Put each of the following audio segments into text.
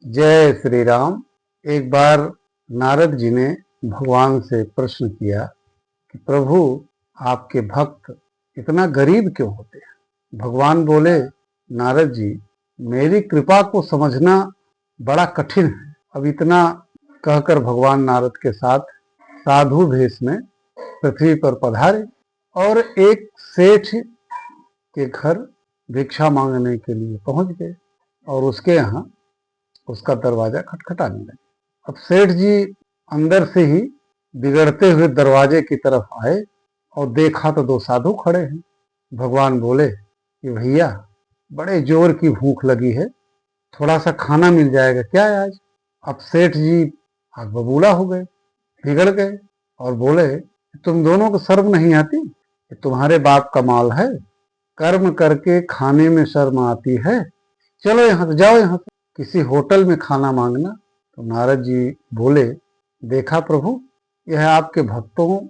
जय श्री राम। एक बार नारद जी ने भगवान से प्रश्न किया कि प्रभु, आपके भक्त इतना गरीब क्यों होते हैं। भगवान बोले, नारद जी, मेरी कृपा को समझना बड़ा कठिन है। अब इतना कहकर भगवान नारद के साथ साधु भेष में पृथ्वी पर पधारे और एक सेठ के घर भिक्षा मांगने के लिए पहुंच गए और उसके यहाँ उसका दरवाजा खटखटाने लगे। अब सेठ जी अंदर से ही बिगड़ते हुए दरवाजे की तरफ आए और देखा तो दो साधु खड़े हैं। भगवान बोले कि भैया, बड़े जोर की भूख लगी है, थोड़ा सा खाना मिल जाएगा क्या आज। अब सेठ जी आग बबूला हो गए, बिगड़ गए और बोले, तुम दोनों को शर्म नहीं आती? तुम्हारे बाप का माल है, कर्म करके खाने में शर्म आती है? चलो यहाँ से, जाओ यहाँ से, किसी होटल में खाना मांगना। तो नारद जी बोले, देखा प्रभु, यह आपके भक्तों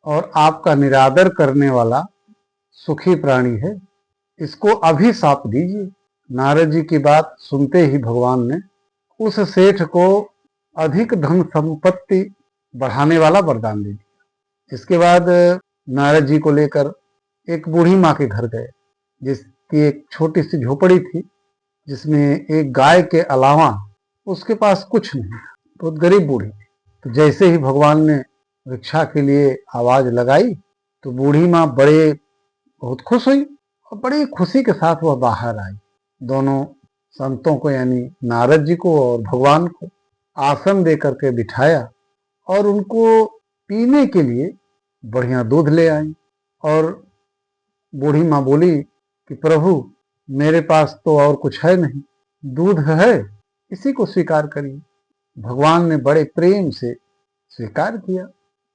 और आपका निरादर करने वाला सुखी प्राणी है, इसको अभी साप दीजिए। नारद जी की बात सुनते ही भगवान ने उस सेठ को अधिक धन संपत्ति बढ़ाने वाला वरदान दे दिया। इसके बाद नारद जी को लेकर एक बूढ़ी माँ के घर गए, जिसकी एक छोटी सी झोपड़ी थी, जिसमें एक गाय के अलावा उसके पास कुछ नहीं, बहुत गरीब बूढ़ी थी। तो जैसे ही भगवान ने भिक्षा के लिए आवाज लगाई तो बूढ़ी माँ बहुत खुश हुई और बड़ी खुशी के साथ वह बाहर आई। दोनों संतों को, यानी नारद जी को और भगवान को, आसन दे करके बिठाया और उनको पीने के लिए बढ़िया दूध ले आई। और बूढ़ी माँ बोली कि प्रभु, मेरे पास तो और कुछ है नहीं, दूध है, इसी को स्वीकार करिए। भगवान ने बड़े प्रेम से स्वीकार किया।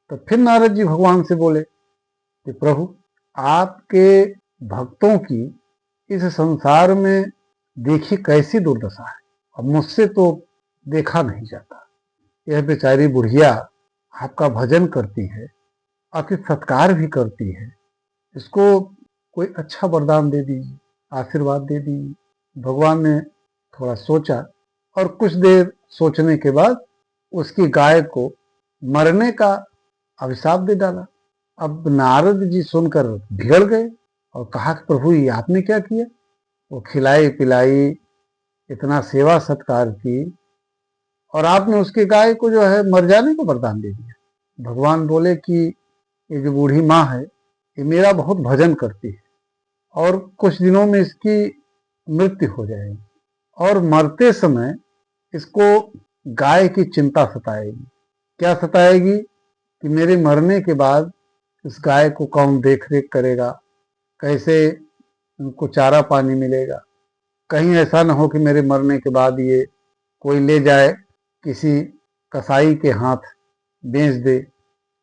तो फिर नारद जी भगवान से बोले कि प्रभु, आपके भक्तों की इस संसार में देखी कैसी दुर्दशा है, अब मुझसे तो देखा नहीं जाता। यह बेचारी बुढ़िया आपका भजन करती है, आपकी सत्कार भी करती है, इसको कोई अच्छा वरदान दे दीजिए, आशीर्वाद दे दीजिए। भगवान ने थोड़ा सोचा और कुछ देर सोचने के बाद उसकी गाय को मरने का अभिशाप दे डाला। अब नारद जी सुनकर बिगड़ गए और कहा कि प्रभु, ये आपने क्या किया। वो खिलाई पिलाई, इतना सेवा सत्कार की और आपने उसकी गाय को जो है मर जाने को वरदान दे दिया। भगवान बोले कि ये जो बूढ़ी माँ है, ये मेरा बहुत भजन करती है और कुछ दिनों में इसकी मृत्यु हो जाएगी और मरते समय इसको गाय की चिंता सताएगी। क्या सताएगी कि मेरे मरने के बाद इस गाय को कौन देख रेख करेगा, कैसे उनको चारा पानी मिलेगा, कहीं ऐसा न हो कि मेरे मरने के बाद ये कोई ले जाए, किसी कसाई के हाथ बेच दे,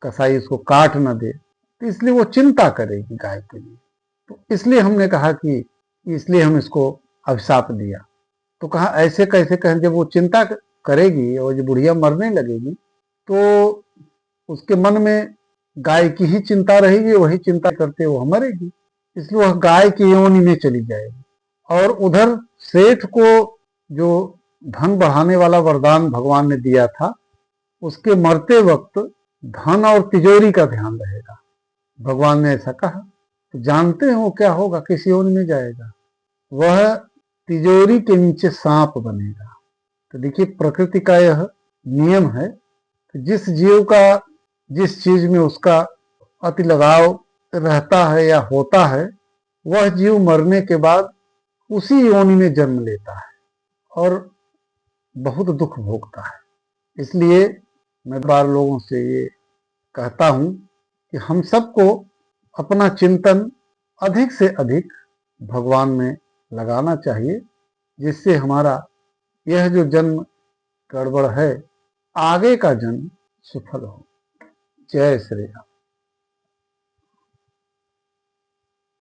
कसाई इसको काट न दे। तो इसलिए वो चिंता करेगी गाय के लिए। तो इसलिए हमने कहा कि इसलिए हम इसको अभिशाप दिया। तो कहा ऐसे कैसे कहें, जब वो चिंता करेगी और जब बुढ़िया मरने लगेगी तो उसके मन में गाय की ही चिंता रहेगी, वही चिंता करते वो मरेगी, इसलिए वह गाय की योनि में चली जाएगी। और उधर सेठ को जो धन बढ़ाने वाला वरदान भगवान ने दिया था, उसके मरते वक्त धन और तिजोरी का ध्यान रहेगा। भगवान ने ऐसा कहा। तो जानते हो क्या होगा, किस योनि में जाएगा? वह तिजोरी के नीचे सांप बनेगा। तो देखिए, प्रकृति का यह नियम है कि जिस जीव का जिस चीज में उसका अति लगाव रहता है या होता है, वह जीव मरने के बाद उसी योनि में जन्म लेता है और बहुत दुख भोगता है। इसलिए मैं बार लोगों से ये कहता हूं कि हम सबको अपना चिंतन अधिक से अधिक भगवान में लगाना चाहिए, जिससे हमारा यह जो जन्म गड़बड़ है, आगे का जन्म सफल हो। जय श्री राम।